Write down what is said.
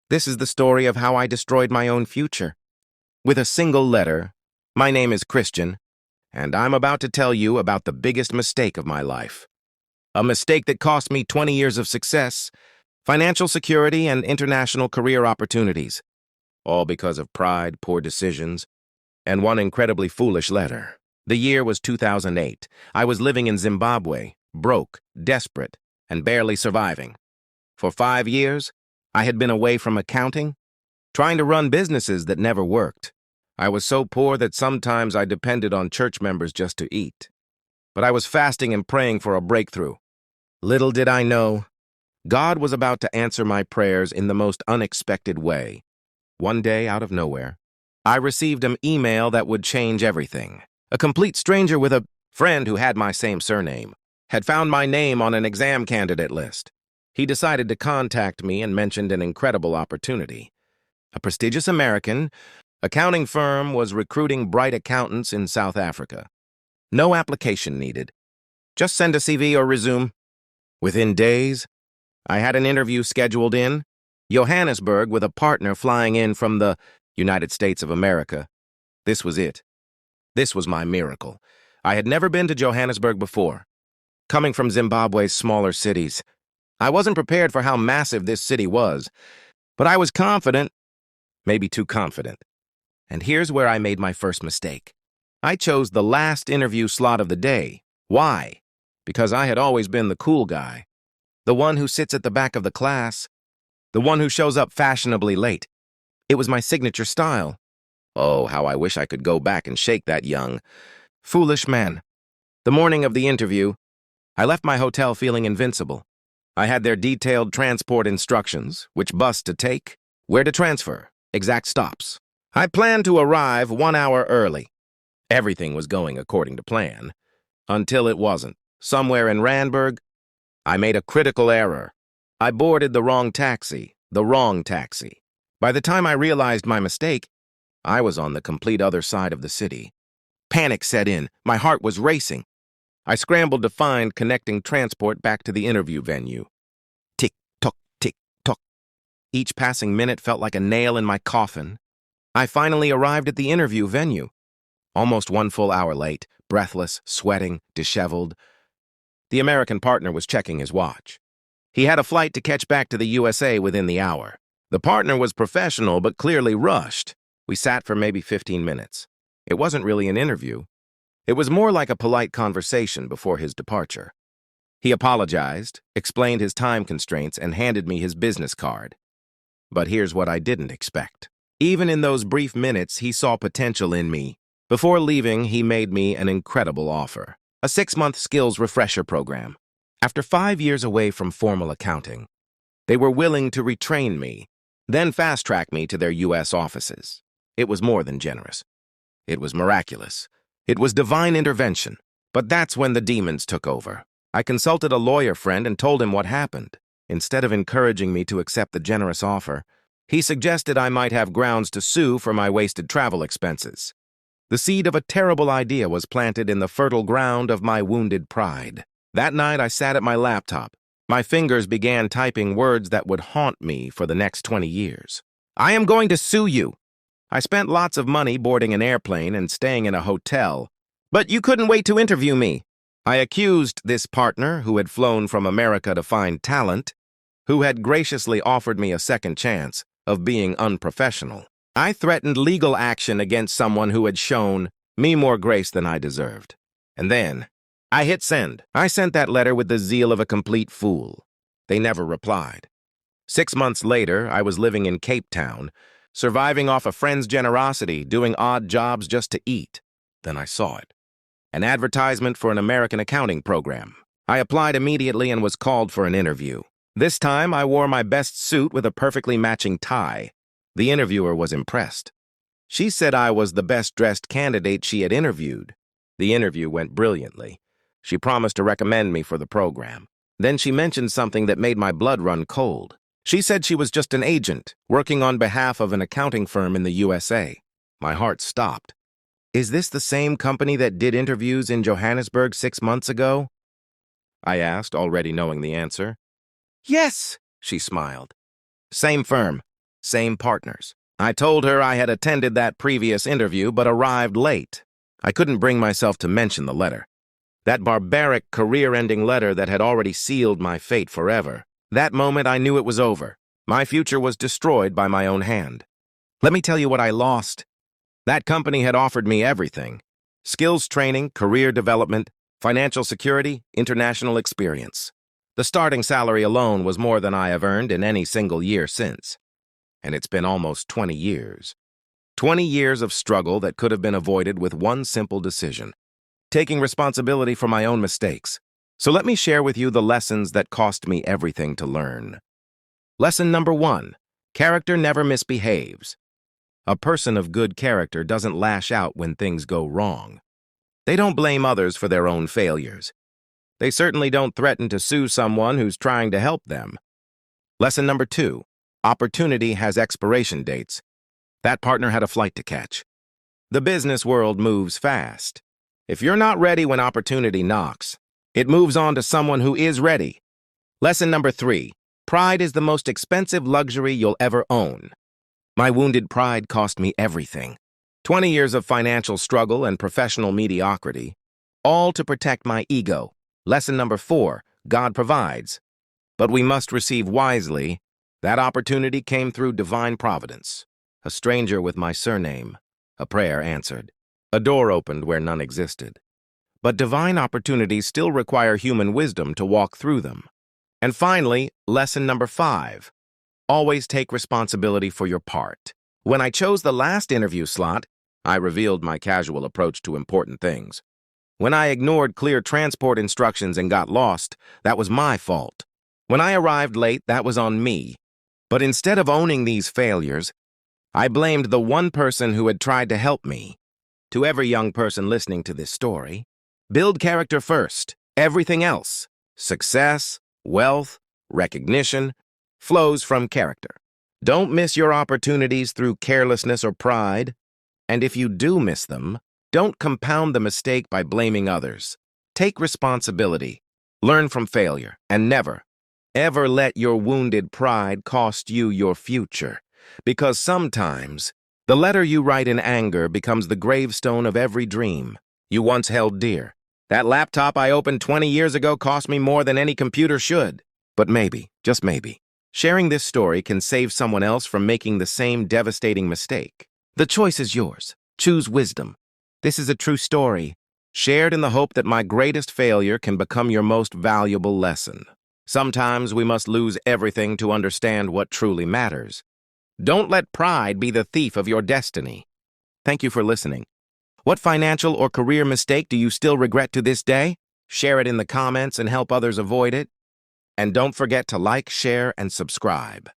This is the story of how I destroyed my own future. With a single letter, my name is Christian, and I'm about to tell you about the biggest mistake of my life. A mistake that cost me 20 years of success, financial security, and international career opportunities. All because of pride, poor decisions, and one incredibly foolish letter. The year was 2008. I was living in Zimbabwe, broke, desperate, and barely surviving. For 5 years, I had been away from accounting, trying to run businesses that never worked. I was so poor that sometimes I depended on church members just to eat. But I was fasting and praying for a breakthrough. Little did I know, God was about to answer my prayers in the most unexpected way. One day, out of nowhere, I received an email that would change everything. A complete stranger with a friend who had my same surname had found my name on an exam candidate list. He decided to contact me and mentioned an incredible opportunity. A prestigious American accounting firm was recruiting bright accountants in South Africa. No application needed. Just send a CV or resume. Within days, I had an interview scheduled in Johannesburg with a partner flying in from the United States of America. This was it. This was my miracle. I had never been to Johannesburg before. Coming from Zimbabwe's smaller cities, I wasn't prepared for how massive this city was, but I was confident, maybe too confident. And here's where I made my first mistake. I chose the last interview slot of the day. Why? Because I had always been the cool guy, the one who sits at the back of the class, the one who shows up fashionably late. It was my signature style. Oh, how I wish I could go back and shake that young, foolish man. The morning of the interview, I left my hotel feeling invincible. I had their detailed transport instructions, which bus to take, where to transfer, exact stops. I planned to arrive 1 hour early. Everything was going according to plan, until it wasn't. Somewhere in Randburg, I made a critical error. I boarded the wrong taxi. By the time I realized my mistake, I was on the complete other side of the city. Panic set in. My heart was racing. I scrambled to find connecting transport back to the interview venue. Tick-tock, tick-tock. Each passing minute felt like a nail in my coffin. I finally arrived at the interview venue. Almost 1 full hour late, breathless, sweating, disheveled. The American partner was checking his watch. He had a flight to catch back to the USA within the hour. The partner was professional but clearly rushed. We sat for maybe 15 minutes. It wasn't really an interview. It was more like a polite conversation before his departure. He apologized, explained his time constraints, and handed me his business card. But here's what I didn't expect. Even in those brief minutes, he saw potential in me. Before leaving, he made me an incredible offer. A 6-month skills refresher program. After 5 years away from formal accounting, they were willing to retrain me, then fast-track me to their U.S. offices. It was more than generous. It was miraculous. It was divine intervention. But that's when the demons took over. I consulted a lawyer friend and told him what happened. Instead of encouraging me to accept the generous offer, he suggested I might have grounds to sue for my wasted travel expenses. The seed of a terrible idea was planted in the fertile ground of my wounded pride. That night, I sat at my laptop. My fingers began typing words that would haunt me for the next 20 years. I am going to sue you. I spent lots of money boarding an airplane and staying in a hotel, but you couldn't wait to interview me. I accused this partner, who had flown from America to find talent, who had graciously offered me a second chance, of being unprofessional. I threatened legal action against someone who had shown me more grace than I deserved. And then, I hit send. I sent that letter with the zeal of a complete fool. They never replied. 6 months later, I was living in Cape Town, surviving off a friend's generosity, doing odd jobs just to eat. Then I saw it. An advertisement for an American accounting program. I applied immediately and was called for an interview. This time, I wore my best suit with a perfectly matching tie. The interviewer was impressed. She said I was the best-dressed candidate she had interviewed. The interview went brilliantly. She promised to recommend me for the program. Then she mentioned something that made my blood run cold. She said she was just an agent, working on behalf of an accounting firm in the USA. My heart stopped. Is this the same company that did interviews in Johannesburg 6 months ago? I asked, already knowing the answer. Yes, she smiled. Same firm. same partners. I told her I had attended that previous interview but arrived late. I couldn't bring myself to mention the letter. That barbaric, career-ending letter that had already sealed my fate forever. That moment I knew it was over. My future was destroyed by my own hand. Let me tell you what I lost. That company had offered me everything. Skills training, career development, financial security, international experience. The starting salary alone was more than I have earned in any single year since. And it's been almost 20 years. 20 years of struggle that could have been avoided with one simple decision. Taking responsibility for my own mistakes. So let me share with you the lessons that cost me everything to learn. Lesson number 1. Character never misbehaves. A person of good character doesn't lash out when things go wrong. They don't blame others for their own failures. They certainly don't threaten to sue someone who's trying to help them. Lesson number 2. Opportunity has expiration dates. That partner had a flight to catch. The business world moves fast. If you're not ready when opportunity knocks, it moves on to someone who is ready. Lesson number 3. Pride is the most expensive luxury you'll ever own. My wounded pride cost me everything. 20 years of financial struggle and professional mediocrity, all to protect my ego. Lesson number 4. God provides. But we must receive wisely. That opportunity came through divine providence. A stranger with my surname. A prayer answered. A door opened where none existed. But divine opportunities still require human wisdom to walk through them. And finally, lesson number 5. Always take responsibility for your part. When I chose the last interview slot, I revealed my casual approach to important things. When I ignored clear transport instructions and got lost, that was my fault. When I arrived late, that was on me. But instead of owning these failures, I blamed the one person who had tried to help me. To every young person listening to this story, build character first. Everything else, success, wealth, recognition, flows from character. Don't miss your opportunities through carelessness or pride. And if you do miss them, don't compound the mistake by blaming others. Take responsibility, learn from failure, and never, ever let your wounded pride cost you your future. Because sometimes, the letter you write in anger becomes the gravestone of every dream you once held dear. That laptop I opened 20 years ago cost me more than any computer should. But maybe, just maybe, sharing this story can save someone else from making the same devastating mistake. The choice is yours. Choose wisdom. This is a true story, shared in the hope that my greatest failure can become your most valuable lesson. Sometimes we must lose everything to understand what truly matters. Don't let pride be the thief of your destiny. Thank you for listening. What financial or career mistake do you still regret to this day? Share it in the comments and help others avoid it. And don't forget to like, share, and subscribe.